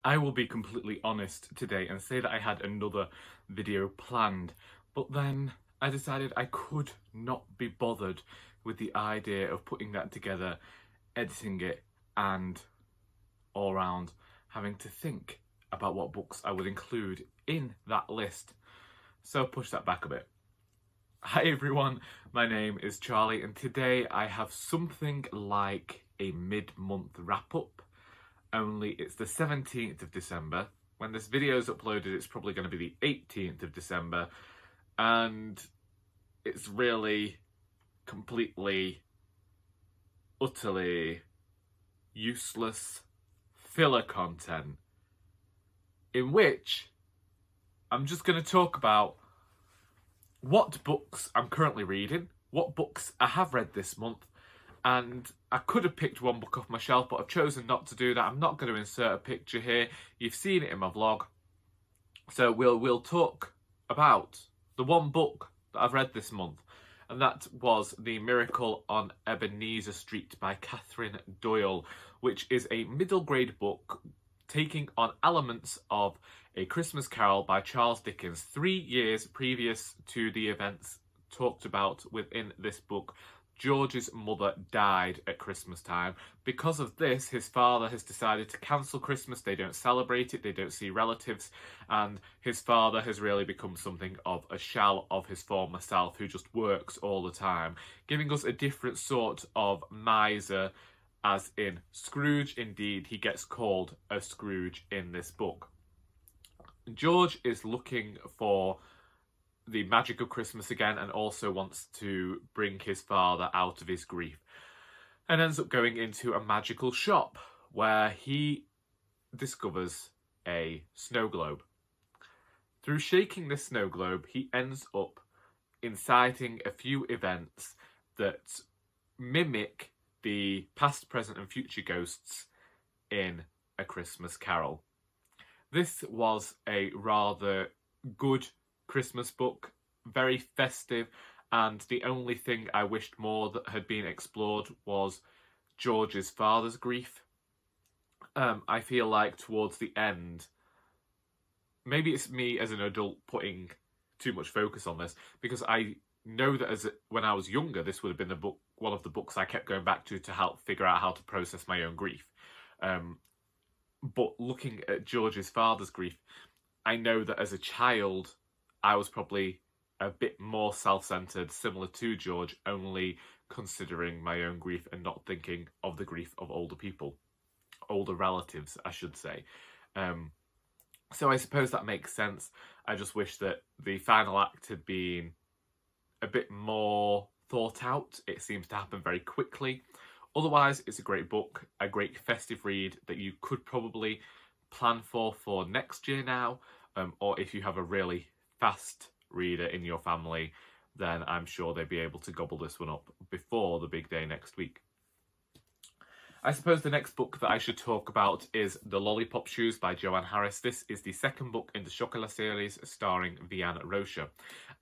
I will be completely honest today and say that I had another video planned, but then I decided I could not be bothered with the idea of putting that together, editing it, and all round having to think about what books I would include in that list. So push that back a bit. Hi everyone, my name is Charlie and today I have something like a mid-month wrap-up, only it's the 17th of December. When this video is uploaded it's probably going to be the 18th of December, and it's really completely, utterly useless filler content in which I'm just going to talk about what books I'm currently reading, what books I have read this month, and I could have picked one book off my shelf, but I've chosen not to do that. I'm not going to insert a picture here. You've seen it in my vlog. So we'll talk about the one book that I've read this month, and that was The Miracle on Ebenezer Street by Catherine Doyle, which is a middle grade book taking on elements of A Christmas Carol by Charles Dickens, 3 years previous to the events talked about within this book. George's mother died at Christmas time. Because of this, his father has decided to cancel Christmas. They don't celebrate it, they don't see relatives, and his father has really become something of a shell of his former self who just works all the time, giving us a different sort of miser, as in Scrooge. Indeed, he gets called a Scrooge in this book. George is looking for the magic of Christmas again and also wants to bring his father out of his grief, and ends up going into a magical shop where he discovers a snow globe. Through shaking this snow globe, he ends up inciting a few events that mimic the past, present and future ghosts in A Christmas Carol. This was a rather good Christmas book, very festive, and the only thing I wished more that had been explored was George's father's grief. I feel like towards the end, maybe it's me as an adult putting too much focus on this, because I know that when I was younger, this would have been one of the books I kept going back to help figure out how to process my own grief. But looking at George's father's grief, I know that as a child, I was probably a bit more self-centered, similar to George, only considering my own grief and not thinking of the grief of older people, older relatives, I should say. So I suppose that makes sense. I just wish that the final act had been a bit more thought out. It seems to happen very quickly. Otherwise, it's a great book, a great festive read that you could probably plan for next year now, or if you have a really fast reader in your family, then I'm sure they'd be able to gobble this one up before the big day next week. I suppose the next book that I should talk about is The Lollipop Shoes by Joanne Harris. This is the second book in the Chocolat series starring Vianne Rocher.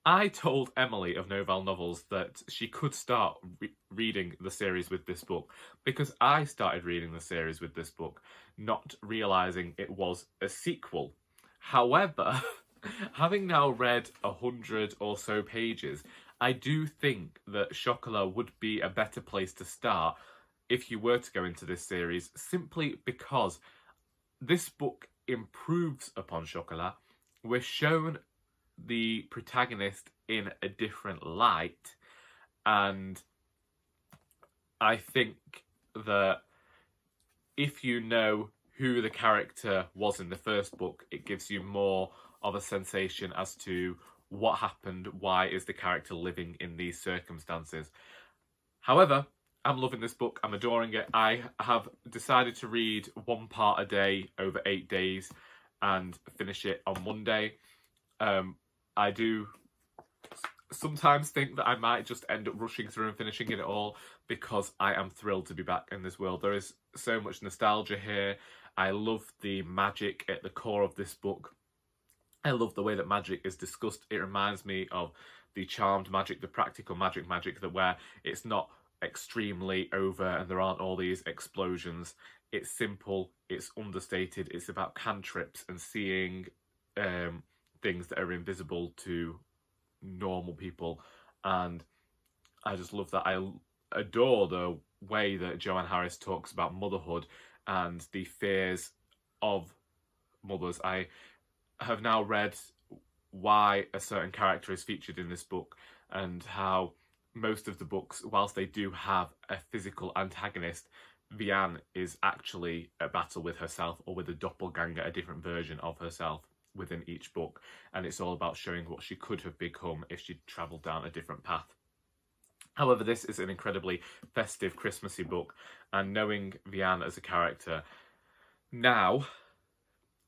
I told Emily of Novel Novels that she could start reading the series with this book, because I started reading the series with this book, not realising it was a sequel. However, having now read 100 or so pages, I do think that Chocolat would be a better place to start if you were to go into this series, simply because this book improves upon Chocolat. We're shown the protagonist in a different light, and I think that if you know who the character was in the first book, it gives you more of a sensation as to what happened, why is the character living in these circumstances. However, I'm loving this book, I'm adoring it. I have decided to read one part a day over 8 days and finish it on Monday. I do sometimes think that I might just end up rushing through and finishing it all, because I am thrilled to be back in this world. There is so much nostalgia here. I love the magic at the core of this book. I love the way that magic is discussed. It reminds me of the charmed magic, the practical magic that where it's not extremely over and there aren't all these explosions. it's simple, it's understated, it's about cantrips and seeing things that are invisible to normal people, and I just love that. I adore the way that Joanne Harris talks about motherhood and the fears of mothers. I have now read why a certain character is featured in this book, and how most of the books, whilst they do have a physical antagonist, Vianne is actually at battle with herself, or with a doppelganger, a different version of herself within each book, and it's all about showing what she could have become if she'd travelled down a different path. However, this is an incredibly festive, Christmassy book, and knowing Vianne as a character now,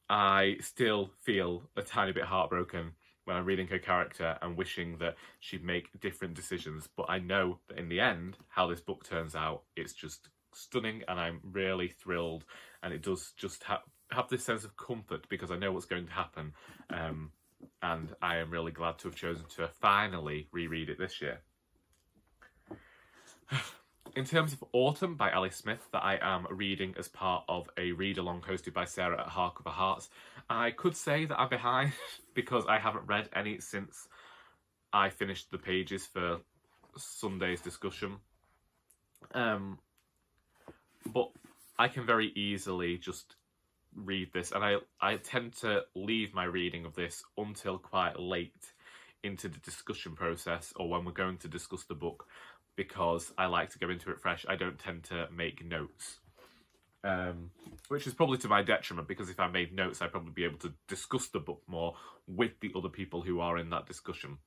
I still feel a tiny bit heartbroken when I'm reading her character and wishing that she'd make different decisions. But I know that in the end, how this book turns out, it's just stunning, and I'm really thrilled, and it does just have this sense of comfort because I know what's going to happen, and I am really glad to have chosen to finally reread it this year. In terms of Autumn by Alice Smith, that I am reading as part of a read-along hosted by Sarah at Hark of the Hearts, I could say that I'm behind because I haven't read any since I finished the pages for Sunday's discussion. But I can very easily just read this, and I tend to leave my reading of this until quite late into the discussion process, or when we're going to discuss the book, because I like to go into it fresh. I don't tend to make notes, which is probably to my detriment, because if I made notes, I'd probably be able to discuss the book more with the other people who are in that discussion.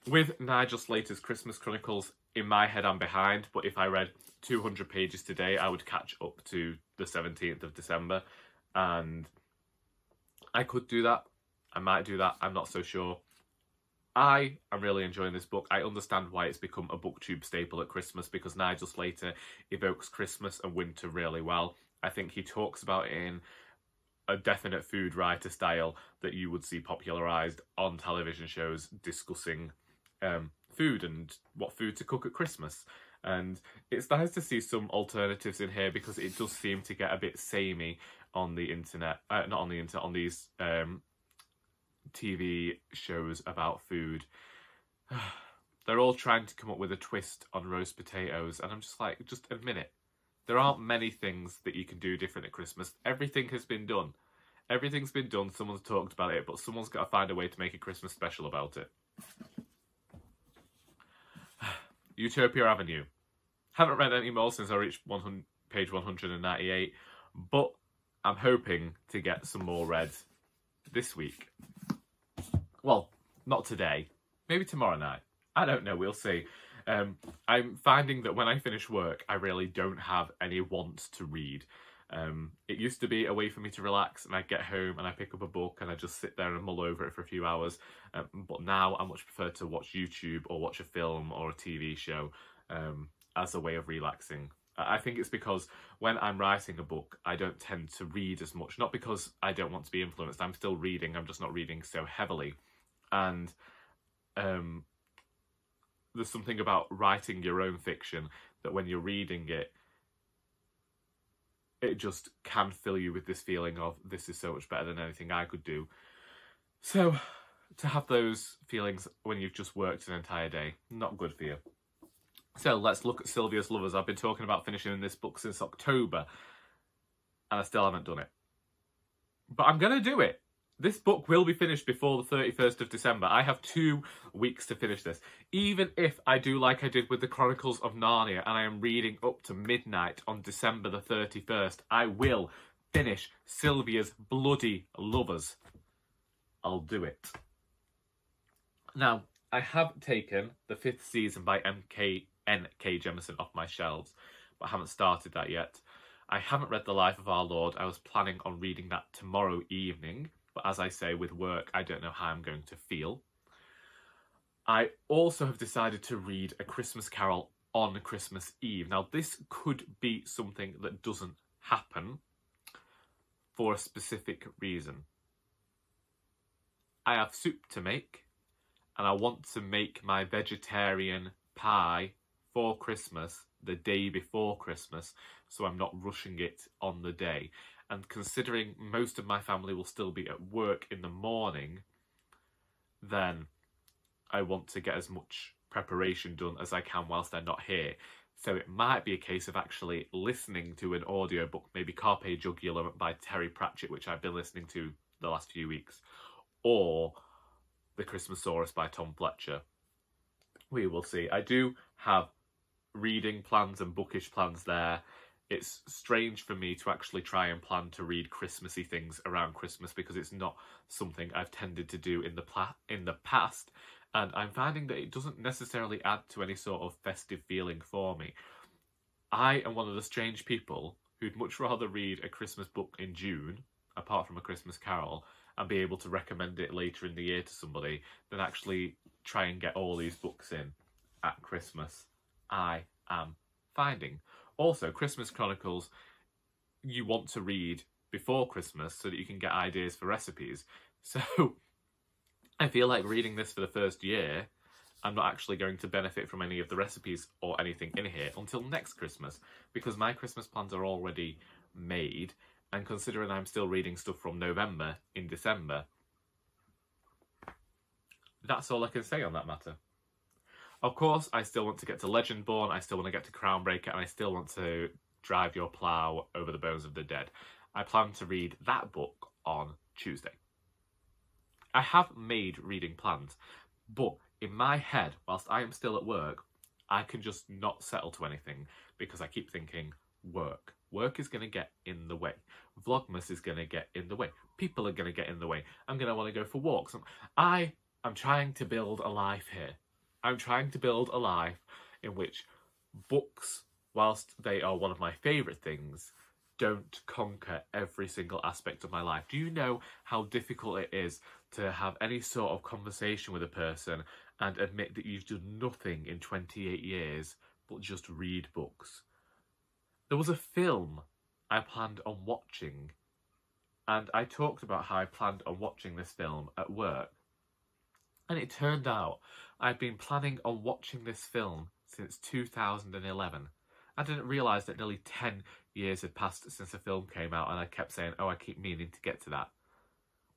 With Nigel Slater's Christmas Chronicles, in my head I'm behind, but if I read 200 pages today, I would catch up to the 17th of December, and I could do that. I might do that, I'm not so sure. I am really enjoying this book. I understand why it's become a booktube staple at Christmas, because Nigel Slater evokes Christmas and winter really well. I think he talks about it in a definite food writer style that you would see popularised on television shows discussing food and what food to cook at Christmas. And it's nice to see some alternatives in here, because it does seem to get a bit samey on the internet, not on the internet, on these TV shows about food. They're all trying to come up with a twist on roast potatoes, and I'm just like, just admit it. There aren't many things that you can do different at Christmas. Everything has been done. Everything's been done, someone's talked about it, but someone's got to find a way to make a Christmas special about it. Utopia Avenue. Haven't read any more since I reached page 198, but I'm hoping to get some more read this week. Well, not today. Maybe tomorrow night. I don't know, we'll see. I'm finding that when I finish work, I really don't have any want to read. It used to be a way for me to relax, and I get home and I pick up a book and I just sit there and mull over it for a few hours. But now I much prefer to watch YouTube or watch a film or a TV show as a way of relaxing. I think it's because when I'm writing a book, I don't tend to read as much. Not because I don't want to be influenced. I'm still reading. I'm just not reading so heavily. And there's something about writing your own fiction that when you're reading it, it just can fill you with this feeling of, this is so much better than anything I could do. So to have those feelings when you've just worked an entire day, not good for you. So let's look at Sylvia's Lovers. I've been talking about finishing this book since October, and I still haven't done it. But I'm going to do it. This book will be finished before the 31st of December. I have 2 weeks to finish this. Even if I do like I did with the Chronicles of Narnia and I am reading up to midnight on December the 31st, I will finish Sylvia's bloody Lovers. I'll do it. Now, I have taken the 5th season by N.K. Jemisin off my shelves, but I haven't started that yet. I haven't read The Life of Our Lord. I was planning on reading that tomorrow evening, but as I say, with work, I don't know how I'm going to feel. I also have decided to read A Christmas Carol on Christmas Eve. Now, this could be something that doesn't happen for a specific reason. I have soup to make, and I want to make my vegetarian pie for Christmas the day before Christmas, so I'm not rushing it on the day. And considering most of my family will still be at work in the morning, then I want to get as much preparation done as I can whilst they're not here. So it might be a case of actually listening to an audiobook, maybe Carpe Jugular by Terry Pratchett, which I've been listening to the last few weeks, or The Christmasaurus by Tom Fletcher. We will see. I do have reading plans and bookish plans there. It's strange for me to actually try and plan to read Christmassy things around Christmas because it's not something I've tended to do in the past, and I'm finding that it doesn't necessarily add to any sort of festive feeling for me. I am one of the strange people who'd much rather read a Christmas book in June, apart from A Christmas Carol, and be able to recommend it later in the year to somebody than actually try and get all these books in at Christmas. I am finding. Also, Christmas Chronicles, you want to read before Christmas so that you can get ideas for recipes. So I feel like reading this for the first year, I'm not actually going to benefit from any of the recipes or anything in here until next Christmas, because my Christmas plans are already made, and considering I'm still reading stuff from November in December, that's all I can say on that matter. Of course, I still want to get to Legendborn, I still want to get to Crownbreaker, and I still want to Drive Your Plough Over the Bones of the Dead. I plan to read that book on Tuesday. I have made reading plans, but in my head, whilst I am still at work, I can just not settle to anything because I keep thinking, work. Work is going to get in the way. Vlogmas is going to get in the way. People are going to get in the way. I'm going to want to go for walks. I am trying to build a life here. I'm trying to build a life in which books, whilst they are one of my favourite things, don't conquer every single aspect of my life. Do you know how difficult it is to have any sort of conversation with a person and admit that you've done nothing in 28 years but just read books? There was a film I planned on watching, and I talked about how I planned on watching this film at work. And it turned out I'd been planning on watching this film since 2011. I didn't realise that nearly 10 years had passed since the film came out, and I kept saying, oh, I keep meaning to get to that.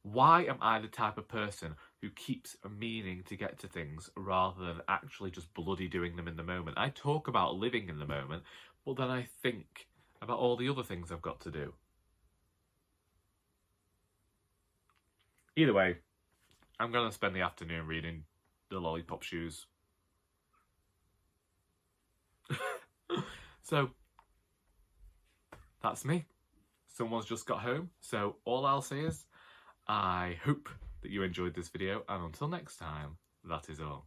Why am I the type of person who keeps meaning to get to things rather than actually just bloody doing them in the moment? I talk about living in the moment, but then I think about all the other things I've got to do. Either way, I'm going to spend the afternoon reading The Lollipop Shoes. So, that's me. Someone's just got home, so all I'll say is, I hope that you enjoyed this video, and until next time, that is all.